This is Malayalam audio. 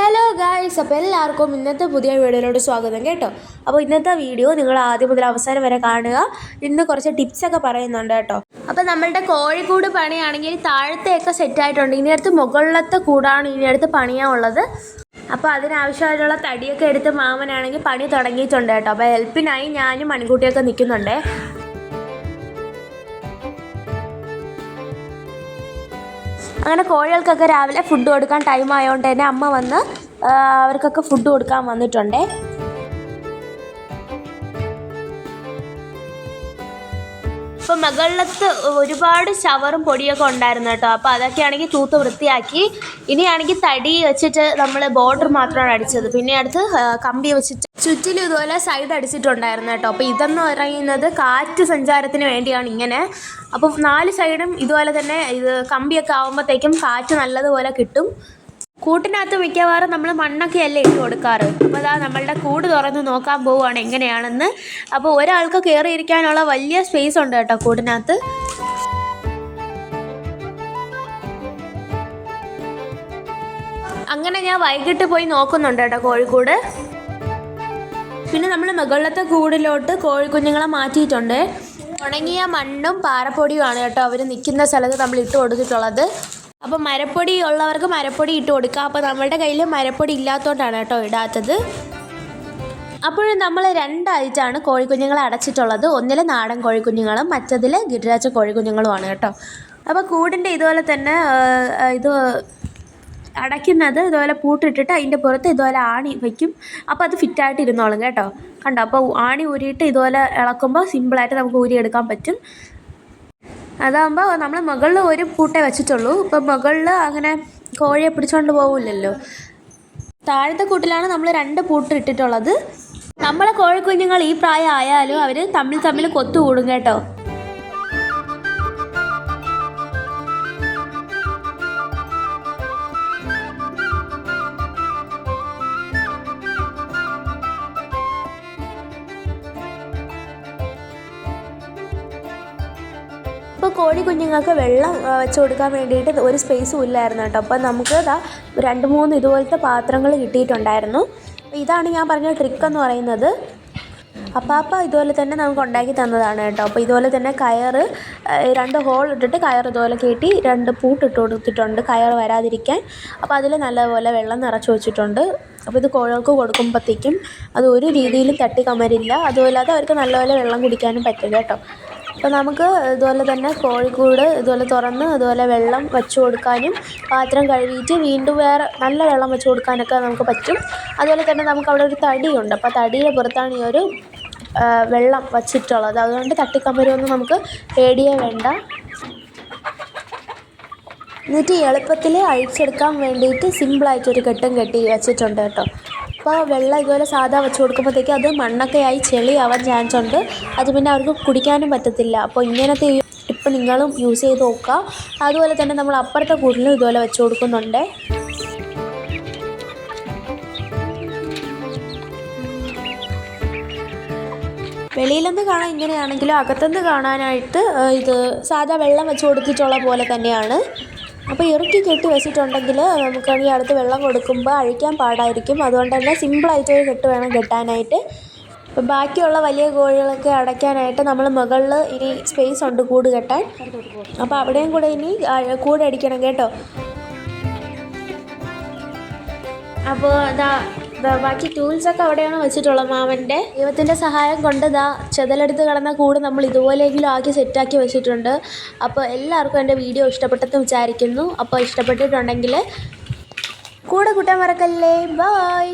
ഹലോ ഗായ്സ്, അപ്പോൾ എല്ലാവർക്കും ഇന്നത്തെ പുതിയ വീഡിയോയിലോട്ട് സ്വാഗതം കേട്ടോ. അപ്പോൾ ഇന്നത്തെ വീഡിയോ നിങ്ങൾ ആദ്യം മുതൽ അവസാനം വരെ കാണുക. ഇന്ന് കുറച്ച് ടിപ്സൊക്കെ പറയുന്നുണ്ട് കേട്ടോ. അപ്പോൾ നമ്മളുടെ കോഴിക്കൂട് പണിയാണെങ്കിൽ താഴത്തെയൊക്കെ സെറ്റായിട്ടുണ്ട്. ഇനി അടുത്ത് മുകളിലത്തെ കൂടാണ് ഇനി അടുത്ത് പണിയാനുള്ളത്. അപ്പോൾ അതിനാവശ്യമായിട്ടുള്ള തടിയൊക്കെ എടുത്ത് മാമനാണെങ്കിൽ പണി തുടങ്ങിയിട്ടുണ്ട് കേട്ടോ. അപ്പോൾ ഹെൽപ്പിനായി ഞാനും മണിക്കൂട്ടിയൊക്കെ നിൽക്കുന്നുണ്ട്. അങ്ങനെ കോഴികൾക്കൊക്കെ രാവിലെ ഫുഡ് കൊടുക്കാൻ ടൈം ആയതുകൊണ്ട് തന്നെ അമ്മ വന്ന് അവർക്കൊക്കെ ഫുഡ് കൊടുക്കാൻ വന്നിട്ടുണ്ട്. ഇപ്പം മുകളിലത്ത് ഒരുപാട് ഷവറും പൊടിയൊക്കെ ഉണ്ടായിരുന്നു കേട്ടോ. അപ്പോൾ അതൊക്കെയാണെങ്കിൽ തൂത്ത് വൃത്തിയാക്കി. ഇനിയാണെങ്കിൽ തടി വെച്ചിട്ട് നമ്മൾ ബോർഡർ മാത്രമാണ് അടിച്ചത്. പിന്നെ അടുത്ത് കമ്പി വെച്ചിട്ട് ചുറ്റിലും ഇതുപോലെ സൈഡ് അടിച്ചിട്ടുണ്ടായിരുന്നു കേട്ടോ. അപ്പോൾ ഇതെന്ന് പറയുന്നത് കാറ്റ് സഞ്ചാരത്തിന് വേണ്ടിയാണ് ഇങ്ങനെ. അപ്പം 4 സൈഡും ഇതുപോലെ തന്നെ ഇത് കമ്പിയൊക്കെ ആകുമ്പോഴത്തേക്കും കാറ്റ് നല്ലതുപോലെ കിട്ടും. കൂട്ടിനകത്ത് മിക്കവാറും നമ്മൾ മണ്ണൊക്കെ അല്ലേ ഇട്ട് കൊടുക്കാറ്. അപ്പോൾ അതാ നമ്മളുടെ കൂട് തുറന്ന് നോക്കാൻ പോവുകയാണ് എങ്ങനെയാണെന്ന്. അപ്പോൾ ഒരാൾക്ക് കയറിയിരിക്കാനുള്ള വലിയ സ്പേസ് ഉണ്ട് കേട്ടോ കൂടിനകത്ത്. അങ്ങനെ ഞാൻ വൈകിട്ട് പോയി നോക്കുന്നുണ്ട് കേട്ടോ കോഴിക്കൂട്. പിന്നെ നമ്മൾ മുകളിലത്തെ കൂടിലോട്ട് കോഴിക്കുഞ്ഞുങ്ങളെ മാറ്റിയിട്ടുണ്ട്. ഉണങ്ങിയ മണ്ണും പാറപ്പൊടിയുമാണ് കേട്ടോ അവർ നിൽക്കുന്ന സ്ഥലത്ത് നമ്മൾ ഇട്ട് കൊടുത്തിട്ടുള്ളത്. അപ്പോൾ മരപ്പൊടി ഉള്ളവർക്ക് മരപ്പൊടി ഇട്ട് കൊടുക്കുക. അപ്പോൾ നമ്മളുടെ കയ്യിൽ മരപ്പൊടി ഇല്ലാത്തതുകൊണ്ടാണ് കേട്ടോ ഇടാത്തത്. അപ്പോഴും നമ്മൾ 2 ആയിട്ടാണ് കോഴിക്കുഞ്ഞുങ്ങളെ അടച്ചിട്ടുള്ളത്. ഒന്നിൽ നാടൻ കോഴിക്കുഞ്ഞുങ്ങളും മറ്റതിൽ ഗിരിരാജ കോഴിക്കുഞ്ഞുങ്ങളുമാണ് കേട്ടോ. അപ്പോൾ കൂടിൻ്റെ ഇതുപോലെ തന്നെ ഇത് അടയ്ക്കുന്നത് ഇതുപോലെ പൂട്ടിട്ടിട്ട് അതിൻ്റെ പുറത്ത് ഇതുപോലെ ആണി വയ്ക്കും. അപ്പോൾ അത് ഫിറ്റായിട്ട് ഇരുന്നോളും കേട്ടോ. കണ്ടോ, അപ്പോൾ ആണി ഊരിയിട്ട് ഇതുപോലെ ഇളക്കുമ്പോൾ സിമ്പിളായിട്ട് നമുക്ക് ഊരിയെടുക്കാൻ പറ്റും. അതാകുമ്പോൾ നമ്മൾ മുകളിൽ ഒരു പൂട്ടേ വെച്ചിട്ടുള്ളൂ. ഇപ്പം മുകളിൽ അങ്ങനെ കോഴിയെ പിടിച്ചുകൊണ്ട് പോകില്ലല്ലോ. താഴത്തെ കൂട്ടിലാണ് നമ്മൾ 2 പൂട്ട് ഇട്ടിട്ടുള്ളത്. നമ്മളെ കോഴിക്കുഞ്ഞുങ്ങൾ ഈ പ്രായം ആയാലും അവർ തമ്മിൽ കൊത്തുകൂടും കേട്ടോ. ഇപ്പോൾ കോഴി കുഞ്ഞുങ്ങൾക്ക് വെള്ളം വെച്ച് കൊടുക്കാൻ വേണ്ടിയിട്ട് ഒരു സ്പേസും ഇല്ലായിരുന്നു കേട്ടോ. അപ്പോൾ നമുക്ക് 2-3 ഇതുപോലത്തെ പാത്രങ്ങൾ കിട്ടിയിട്ടുണ്ടായിരുന്നു. ഇതാണ് ഞാൻ പറഞ്ഞ ട്രിക്കെന്ന് പറയുന്നത്. അപ്പോൾ ഇതുപോലെ തന്നെ നമുക്ക് ഉണ്ടാക്കി തന്നതാണ് കേട്ടോ. അപ്പോൾ ഇതുപോലെ തന്നെ കയറ് 2 ഹോൾ ഇട്ടിട്ട് കയർ ഇതുപോലെ കയറ്റി 2 പൂട്ടിട്ട് കൊടുത്തിട്ടുണ്ട് കയർ വരാതിരിക്കാൻ. അപ്പോൾ അതിൽ നല്ലപോലെ വെള്ളം നിറച്ച് വെച്ചിട്ടുണ്ട്. അപ്പോൾ ഇത് കോഴികൾക്ക് കൊടുക്കുമ്പോഴത്തേക്കും അത് ഒരു രീതിയിലും തട്ടി കമരില്ല. അതുപോലെ അവർക്ക് നല്ലപോലെ വെള്ളം കുടിക്കാനും പറ്റും കേട്ടോ. അപ്പോൾ നമുക്ക് ഇതുപോലെ തന്നെ കോഴിക്കൂട് ഇതുപോലെ തുറന്ന് അതുപോലെ വെള്ളം വെച്ച് കൊടുക്കാനും പാത്രം കഴുകിയിട്ട് വീണ്ടും വേറെ നല്ല വെള്ളം വെച്ച് കൊടുക്കാനൊക്കെ നമുക്ക് പറ്റും. അതുപോലെ തന്നെ നമുക്ക് അവിടെ ഒരു തടിയുണ്ട്. അപ്പോൾ തടിയുടെ പുറത്താണ് ഈ ഒരു വെള്ളം വച്ചിട്ടുള്ളത്. അതുകൊണ്ട് തട്ടിക്കമരൊന്നും നമുക്ക് പേടിയേ വേണ്ട. എന്നിട്ട് എളുപ്പത്തിൽ അഴിച്ചെടുക്കാൻ വേണ്ടിയിട്ട് സിമ്പിളായിട്ടൊരു കെട്ടും കെട്ടി വെച്ചിട്ടുണ്ട് കേട്ടോ. അപ്പോൾ വെള്ളം ഇതുപോലെ സാധാ വെച്ച് കൊടുക്കുമ്പോഴത്തേക്ക് അത് മണ്ണൊക്കെ ആയി ചെളിയാവാൻ ചാൻസ് ഉണ്ട്. അത് പിന്നെ അവർക്ക് കുടിക്കാനും പറ്റത്തില്ല. അപ്പോൾ ഇങ്ങനത്തെ ടിപ്പ് നിങ്ങളും യൂസ് ചെയ്ത് നോക്കുക. അതുപോലെ തന്നെ നമ്മൾ അപ്പുറത്തെ കൂട്ടിലും ഇതുപോലെ വെച്ച് കൊടുക്കുന്നുണ്ട്. വെളിയിലെന്ന് കാണാൻ ഇങ്ങനെയാണെങ്കിലും അകത്തുനിന്ന് കാണാനായിട്ട് ഇത് സാധാ വെള്ളം വെച്ച് കൊടുത്തിട്ടുള്ള പോലെ തന്നെയാണ്. അപ്പോൾ ഇറുക്കി കെട്ടി വെച്ചിട്ടുണ്ടെങ്കിൽ നമുക്കാണെങ്കിൽ അടുത്ത് വെള്ളം കൊടുക്കുമ്പോൾ അഴിക്കാൻ പാടായിരിക്കും. അതുകൊണ്ട് തന്നെ സിമ്പിളായിട്ടൊരു കെട്ട് വേണം കെട്ടാനായിട്ട്. അപ്പോൾ ബാക്കിയുള്ള വലിയ കോഴികളൊക്കെ അടയ്ക്കാനായിട്ട് നമ്മൾ മുകളിൽ ഇനി സ്പേസ് ഉണ്ട് കൂട് കെട്ടാൻ. അപ്പോൾ അവിടെയും കൂടെ ഇനി കൂടടിക്കണം കേട്ടോ. അപ്പോൾ ബാക്കി ടൂൾസൊക്കെ അവിടെയാണ് വെച്ചിട്ടുള്ളത് മാമൻ്റെ. ദൈവത്തിൻ്റെ സഹായം കൊണ്ട് ചെതലെടുത്ത് കിടന്ന കൂട് നമ്മൾ ഇതുപോലെയെങ്കിലും ആക്കി സെറ്റാക്കി വെച്ചിട്ടുണ്ട്. അപ്പോൾ എല്ലാവർക്കും എൻ്റെ വീഡിയോ ഇഷ്ടപ്പെട്ടെന്ന് വിചാരിക്കുന്നു. അപ്പോൾ ഇഷ്ടപ്പെട്ടിട്ടുണ്ടെങ്കിൽ കൂടെ കൂട്ടാൻ മറക്കല്ലേ. ബൈ.